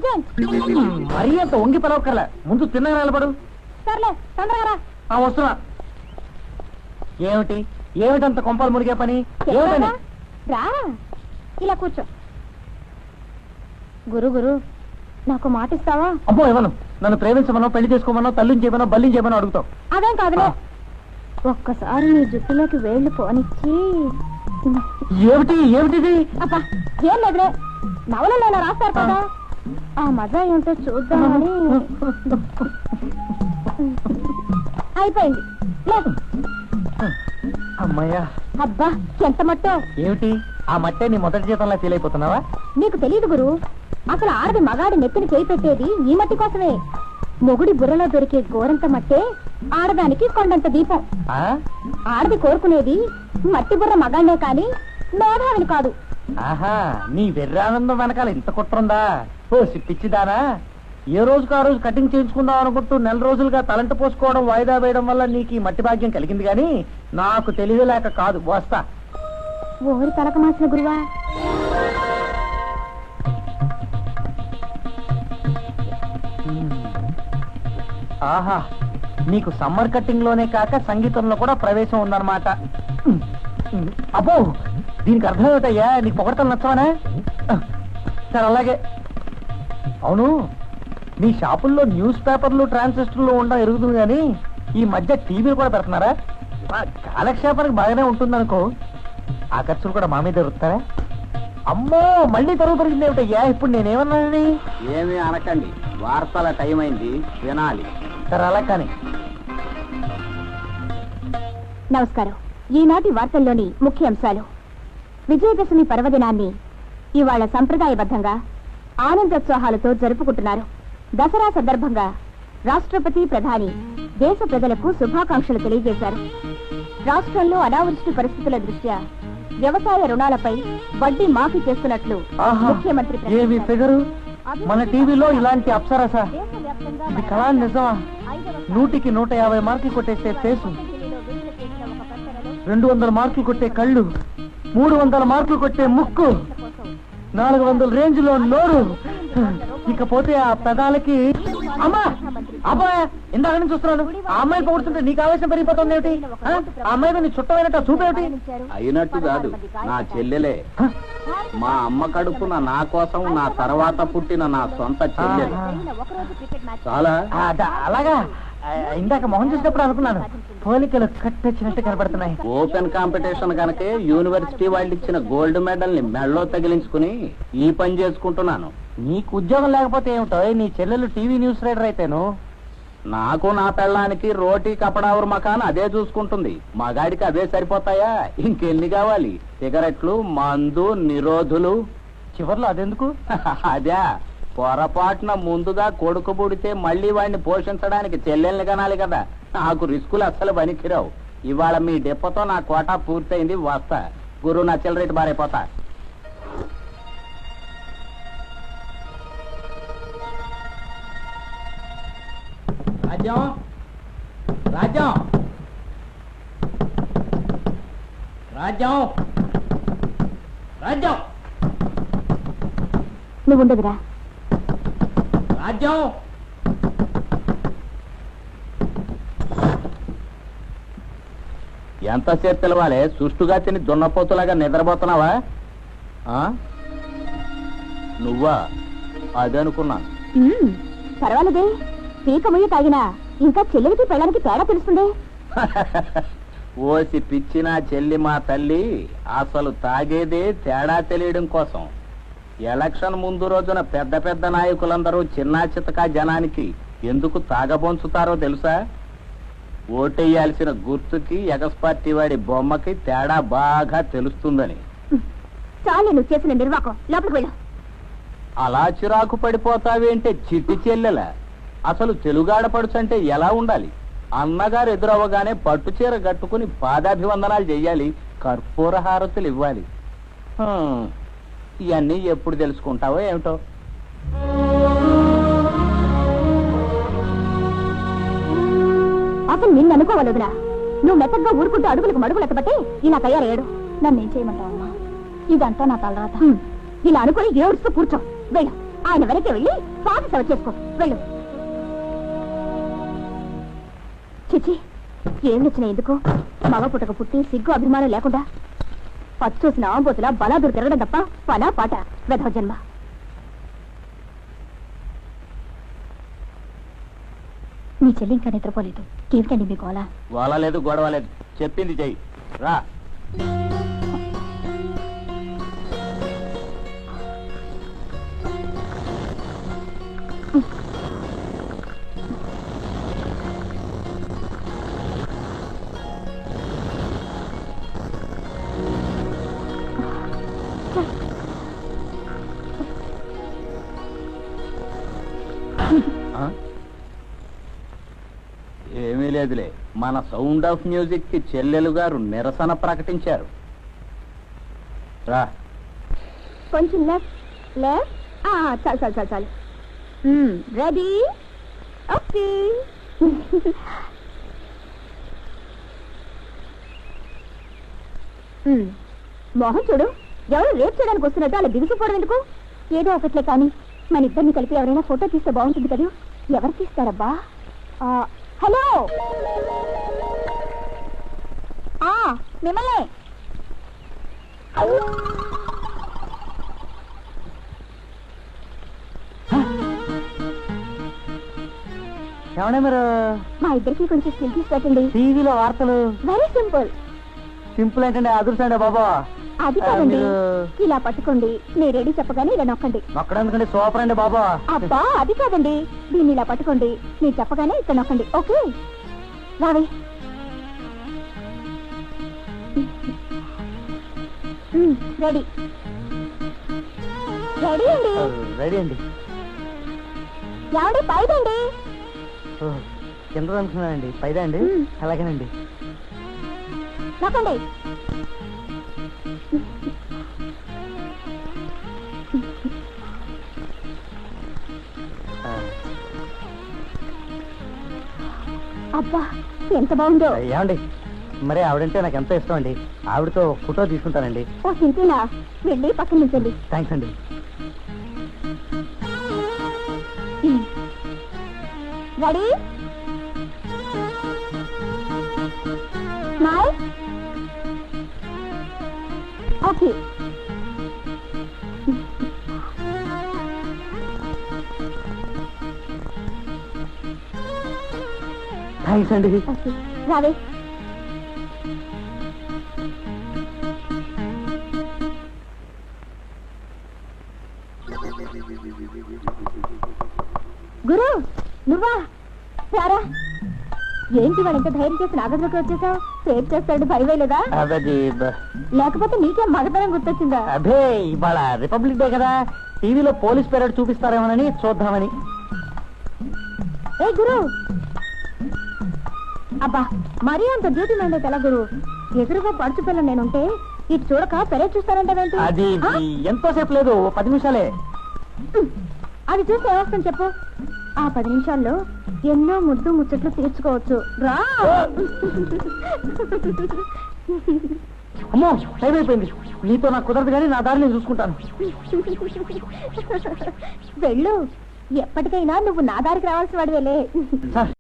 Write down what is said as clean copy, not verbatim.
Urgent. మరీ అంత వంగి పిలవక్కర్లే, ముందు తిన్నగా నిలబడు. సర్లే తొందరగా వస్తున్నా. ఏమిటి ఏమిటంత కొంపలు మునిగే పని? ఏమిటని? రా, ఇలా కూర్చో. గురు గురు, నాకు మాట ఇస్తావా? అమ్మో ఇవ్వను. నన్ను ప్రేమించమనో, పెళ్లి చేసుకోమనో, తల్లిని చేయమనో, బల్లిని చేయమనో అడుగుతావు. అదేం కాదులే. ఒక్కసారి నీ జుట్టులోకి వేళ్లు పోనిచ్చి. ఏమిటి ఏమిటిది? అబ్బా ఏం లేదులే, నవలలో రాస్తారు కదా, ఆ మజా ఏంటో చూద్దామని. అయిపోయింది. అమ్మయ్యా. అబ్బా ఎంత మట్టో. ఏమిటి ఆ మట్టే నీ మొదటి జీతంలా ఫీల్ అయిపోతున్నావా? నీకు తెలియదు గురు, అసలు ఆడది మగాడి నెత్తిని చేయి పెట్టేది ఈ మట్టి కోసమే. మొగుడి బుర్రలో దొరికే గోరంత మట్టే ఆడదానికి కొండంత దీపం. ఆడది కోరుకునేది మట్టి బుర్ర మగాడినే కాని మేధావిని కాదు. ఆహా, నీ వెర్రానందం వెనకాల ఇంత కుట్రుందా? ఓ పిచ్చిదానా, ఏ రోజుకు ఆ రోజు కటింగ్ చేయించుకుందాం అనుకుంటూ నెల రోజులుగా తలంట పోసుకోవడం, వాయిదా వేయడం వల్ల నీకు ఈ మట్టి భాగ్యం కలిగింది గాని నాకు తెలియలేక కాదు. వస్తా. ఓరి తలక మాసిన గురువా. ఆహా, నీకు సమ్మర్ కట్టింగ్ లోనే కాక సంగీతంలో కూడా ప్రవేశం ఉందన్నమాట. అబ్బో, దీనికి అర్థం ఏమిటయ్యా? నీకు పొగడతలు నచ్చవనా? సరే అలాగే. అవును, మీ షాపుల్లో న్యూస్ పేపర్లు, ట్రాన్సిస్టర్లు ఉండడం ఎరుగుతుంది కానీ ఈ మధ్య టీవీలు కూడా పెడుతున్నారా? కాలక్షేపానికి బాగానే ఉంటుందనుకో, ఆ ఖర్చులు కూడా మా మీద దొరుకుతారా? అమ్మో, మళ్ళీ తరుగు దొరికింది ఏమిటయ్యా? ఇప్పుడు నేనేమన్నానని? ఏమీ అనకండి, వార్తల టైం అయింది, వినాలి. సరే అలా కానీ. నమస్కారం. ఈనాటి వార్తల్లోని ముఖ్య అంశాలు. విజయదశమి పర్వదినాన్ని ఇవాళ సంప్రదాయబద్ధంగా ఆనందోత్సాహాలతో జరుపుకుంటున్నారు. దసరా సందర్భంగా రాష్ట్రపతి, ప్రధాని దేశ ప్రజలకు శుభాకాంక్షలు తెలియజేశారు. రాష్ట్రంలో అనావృష్టి పరిస్థితుల దృష్ట్యా వ్యవసాయ రుణాలపై వడ్డీ మాఫీ చేస్తున్నట్లు ముఖ్యమంత్రి ప్రకటించారు. మన టీవీలో ఇలాంటి అప్సరస, ఇది కళా నిజమా? 100కి 150 మార్కులు కొట్టేసే ఫేసు, 200 మార్కులు కొట్టే కళ్ళు, 300 మార్కులు కొట్టే ముక్కు, 400 రేంజ్ లో నోరు, ఇకపోతే ఆ పెదాలకి. అమ్మా అబ్బా, ఇందాక నుంచి చూస్తున్నాను. ఆ అమ్మాయిని పొగుడుతుంటే నీకు ఆవేశం పెరిగిపోతుంది ఏమిటి? ఆ అమ్మాయి నీ చుట్టమైనట్టు చూపేమిటి? అయినట్టు కాదు, నా చెల్లెలే. మా అమ్మ కడుపున నా కోసం, నా తర్వాత పుట్టిన నా సొంత చెల్లెలు. చాలా అలాగా. ఇందాక మొహం చూసినప్పుడు అనుకున్నాను, పోలికలు కట్టొచ్చినట్టు కనబడుతున్నాయి. ఓపెన్ కాంపిటీషన్ కనుకే యూనివర్సిటీ వాళ్ళు ఇచ్చిన గోల్డ్ మెడల్ ని మెడలో తగిలించుకుని ఈ పని చేసుకుంటున్నాను. నీకు ఉద్యోగం లేకపోతే ఏమిటో, నీ చెల్లెలు టీవీ న్యూస్ రైడర్ అయితేను. నాకు నా పెళ్ళానికి రోటీ కపడావురు మకాన్ అదే చూసుకుంటుంది. మగాడికి అవే సరిపోతాయా? ఇంకెన్ని కావాలి? సిగరెట్లు, మందు, నిరోధులు. చివర్లో అదెందుకు? అదే, పొరపాటున ముందుగా కొడుకు పుడితే మళ్ళీ వాడిని పోషించడానికి చెల్లెల్ని కనాలి కదా. నాకు రిస్కులు అస్సలు పనికిరావు. ఇవాళ మీ డెప్పతో నా కోటా పూర్తయింది. వస్తా. గురు, నా చిల్లరేటు బారైపోతా. రాజ్యం రాజ్యం రాజ్యం రాజ్యం నువ్వు ఉండదురా. రాజ్యం ఎంతసేపు పిలవాలి? సుష్టుగా తిని దున్నపోతులాగా నిద్రపోతున్నావా? నువ్వా? అదనుకున్నాను. పర్వాలేదే, పీక ముయ్యి తాగినా ఇంకా చెల్లెలికి పెళ్ళడానికి తేడా తెలుస్తుంది. ఓసి పిచ్చిన చెల్లి మా తల్లి, అసలు తాగేదే తేడా తెలియడం కోసం. ఎలక్షన్ ముందు రోజున పెద్ద పెద్ద నాయకులందరూ చిన్నా చితకా జనానికి ఎందుకు తాగబొంచుతారో తెలుసా? ఓటేయాల్సిన గుర్తుకి, ఎగస్పార్టీ వాడి బొమ్మకి తేడా బాగా తెలుస్తుందని. చాలు నువ్వు చేసిన నిర్వాకం, లోపలికి వెళ్ళు. అలా చిరాకు పడిపోతావేంటే చిట్టి చెల్లెల? అసలు తెలుగాడపడుచంటే ఎలా ఉండాలి? అన్నగారు ఎదురవ్వగానే పట్టు చీర కట్టుకుని పాదాభివందనాలు చెయ్యాలి, కర్పూర హారతులు ఇవ్వాలి. ఇవన్నీ ఎప్పుడు తెలుసుకుంటావో ఏమిటో. అసలు నిన్ను అనుకోవలేదురా. నువ్వు మెత్తగా ఊరుకుంటూ అడుగులకు మడుగులు ఎత్తబట్టి ఇలా తయారయ్యాడు. నన్ను ఏం చేయమంటావమ్మా? ఇదంతా నా తలరాత. ఇలా అనుకుని ఏడుస్తూ కూర్చో. వెళ్ళు, ఆయన వెనక్కి వెళ్ళి స్వామి సేవ చేసుకో వెళ్ళు. చిచి ఏం నచ్చిన ఎందుకు మగ పుట్టక పుట్టి సిగ్గు అభిమానం లేకుండా పచ్చి చూసిన ఆంబోతులా బలాదురు తిరగడం తప్ప పనా పాట వెధవ జన్మ. మీ చెల్లి ఇంకా నిద్రపోలేదు. ఏమిటండి మీ గోళ? గోళ లేదు గొడవ లేదు, చెప్పింది చెయ్యి రా. ఏమీ లేదులే, మన సౌండ్ ఆఫ్ మ్యూజిక్ కి చెల్లెలు గారు నిరసన ప్రకటించారు. రా. కొంచెం లెఫ్ట్ లెఫ్ట్. చాలు చాలు చాలు చాలు. Ready okay. మోహన్ చూడు, ఎవరు రేప్ చేయడానికి వస్తున్నట్టు అలా దిగుసిపోవడం ఎందుకు? ఏదో ఒకట్లే కానీ మన ఇద్దరిని కలిపి ఎవరైనా ఫోటో తీస్తే బాగుంటుంది కదా. ఎవరు తీస్తారబ్బా? హలో, మిమ్మల్ని. ఏమన్నా మీరు మా ఇద్దరికి కొంచెం స్టిల్ తీసి పెట్టండి. టీవీలో వార్తలు వెరీ సింపుల్. సింపుల్ ఏంటంటే అదుర్సండి బాబా. అది కాదండి, ఇలా పట్టుకోండి. నేను రెడీ చెప్పగానే ఇలా నొక్కండి. నొక్కడానికంటే సూపర్ అండి బాబా. అబ్బా అది కాదండి, దీన్ని ఇలా పట్టుకోండి. నేను చెప్పగానే ఇక్కడ నొక్కండి. ఓకే రావే. రెడీ రెడీ అండి. రెడీ అండి. ఏమండి పైదండి. కింద అనుకున్నానండి, పైదా అండి. అలాగేనండి. నొక్కండి. అబ్బా ఎంత బాగుందో. ఏమండి మరి ఆవిడంటే నాకు ఎంతో ఇష్టం అండి. ఆవిడతో ఫోటో తీసుకుంటానండి. ఓ సింతేనా, వెళ్ళి పక్కన నుంచండి. థ్యాంక్స్ అండి. Ready smile. ఓకే. థ్యాంక్స్ అండి. ఓకే రావే. గురు నువ్వా? సారా ఏంటి వాడంత ధైర్యం చేసి నాగద్లోకి వచ్చేసావు? సేవ్ చేస్తాడు భయం లేదా? లేకపోతే నీకేం మగతనం గుర్తొచ్చిందా? అదే ఇవాళ రిపబ్లిక్ డే కదా, టీవీలో పోలీస్ పెరేడ్ చూపిస్తారేమోనని చూద్దామని. ఏ గురు, అబ్బా మరీ అంత డ్యూటీ మైండ్ అయితే ఎలా గురు? ఎదురుగా పడుచు పిల్ల నేనుంటే ఇటు చూడక పెరేడ్ చూస్తానంటే అది ఎంతోసేపు లేదు, 10 నిమిషాలే. అది చూసి ఏమొస్తాను చెప్పు? ఆ 10 నిమిషాల్లో ఎన్నో ముద్దు ముచ్చట్లు తీర్చుకోవచ్చు. రా. అమ్మో టైం అయిపోయింది. నీతో నాకు కుదరదు కానీ నా దారి నేను చూసుకుంటాను. వెళ్ళు, ఎప్పటికైనా నువ్వు నా దారికి రావాల్సిన వాడివేలే. సార్